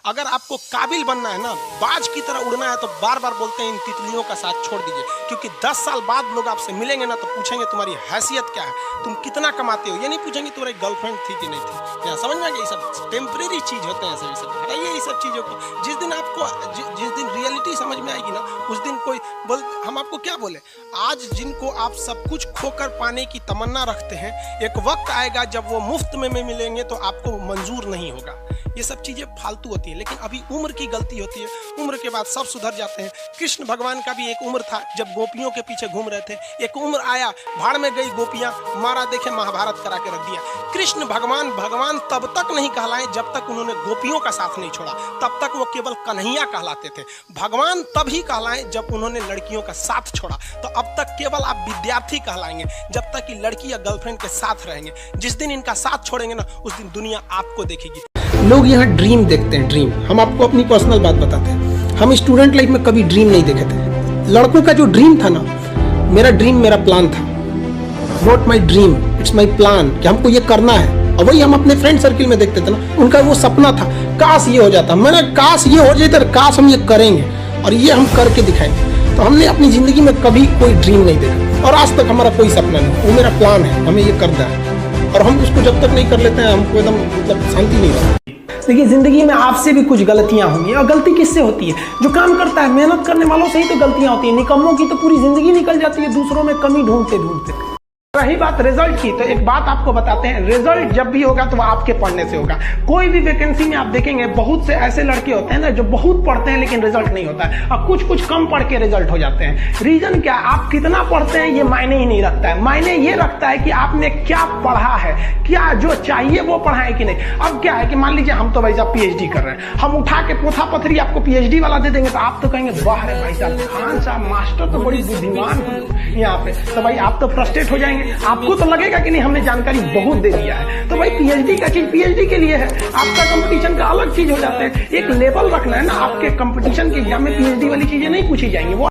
अगर आपको काबिल बनना है ना, बाज की तरह उड़ना है, तो बार बार बोलते हैं इन तितलियों का साथ छोड़ दीजिए, क्योंकि 10 साल बाद लोग आपसे मिलेंगे ना तो पूछेंगे तुम्हारी हैसियत क्या है, तुम कितना कमाते हो। ये नहीं पूछेंगे तुम्हारी गर्लफ्रेंड थी कि नहीं थी। क्या समझ में आ गया? ये सब टेम्परेरी चीज होते हैं सभी सब। हटाइए ये सब चीजों को। जिस दिन आपको जिस दिन रियलिटी समझ में आएगी ना, उस दिन कोई बोल, हम आपको क्या बोले, आज जिनको आप सब कुछ खोकर पाने की तमन्ना रखते हैं, एक वक्त आएगा जब वो मुफ्त में मिलेंगे तो आपको मंजूर नहीं होगा। ये सब चीजें फालतू होती है, लेकिन अभी उम्र की गलती होती है। उम्र के बाद सब सुधर जाते हैं। कृष्ण भगवान का भी एक उम्र था जब गोपियों के पीछे घूम रहे थे। एक उम्र आया, भाड़ में गई गोपियां, मारा देखे महाभारत करा के रख दिया। कृष्ण भगवान तब तक नहीं कहलाए जब तक उन्होंने गोपियों का साथ नहीं छोड़ा, तब तक वो केवल कन्हैया कहलाते थे। भगवान तभी कहलाए जब उन्होंने लड़कियों का साथ छोड़ा। तो अब तक केवल आप विद्यार्थी कहलाएंगे जब तक कि लड़की या गर्लफ्रेंड के साथ रहेंगे। जिस दिन इनका साथ छोड़ेंगे ना, उस दिन दुनिया आपको देखेगी। लोग यहाँ ड्रीम देखते हैं, ड्रीम। हम आपको अपनी पर्सनल बात बताते हैं, हम स्टूडेंट लाइफ में कभी ड्रीम नहीं देखे थे। लड़कों का जो ड्रीम था ना, मेरा ड्रीम मेरा प्लान था, not my dream, it's my plan, कि हमको ये करना है। और वही हम अपने फ्रेंड सर्किल में देखते थे ना, उनका वो सपना था, काश ये हो जाता। मैंने काश ये हो जाता, काश हम ये करेंगे और ये हम करके दिखाएंगे। तो हमने अपनी जिंदगी में कभी कोई ड्रीम नहीं देखा और आज तक हमारा कोई सपना नहीं। वो मेरा प्लान है, हमें ये करना है और हम उसको जब तक नहीं कर लेते हैं हमको एकदम मतलब शांति नहीं रहती। देखिए, जिंदगी में आपसे भी कुछ गलतियां होंगी, और गलती किससे होती है? जो काम करता है, मेहनत करने वालों से ही तो गलतियां होती है। निकम्मों की तो पूरी जिंदगी निकल जाती है दूसरों में कमी ढूंढते ढूंढते। रही बात रिजल्ट की, तो एक बात आपको बताते हैं, रिजल्ट जब भी होगा तो वो आपके पढ़ने से होगा। कोई भी वैकेंसी में आप देखेंगे, बहुत से ऐसे लड़के होते हैं ना जो बहुत पढ़ते हैं लेकिन रिजल्ट नहीं होता है, और कुछ कम पढ़ के रिजल्ट हो जाते हैं। रीजन क्या? आप कितना पढ़ते हैं ये मायने ही नहीं रखता है। मायने ये रखता है कि आपने क्या पढ़ा है, क्या जो चाहिए वो पढ़ा है कि नहीं। अब क्या है कि मान लीजिए हम तो भाई साहब पीएचडी कर रहे हैं, हम उठा के पोथा पथरी आपको पीएचडी वाला दे देंगे तो आप तो कहेंगे वाह रे भाई साहब, खान साहब मास्टर तो बड़ी बुद्धिमान हो यहाँ पे। तो भाई आप तो फ्रस्ट्रेट हो जाएंगे, आपको तो लगेगा कि नहीं हमने जानकारी बहुत दे दिया है। तो भाई पीएचडी का चीज पीएचडी के लिए है, आपका कंपटीशन का अलग चीज हो जाता है। एक लेवल रखना है ना, आपके कंपटीशन के एग्जाम में पीएचडी वाली चीजें नहीं पूछी जाएंगी। वो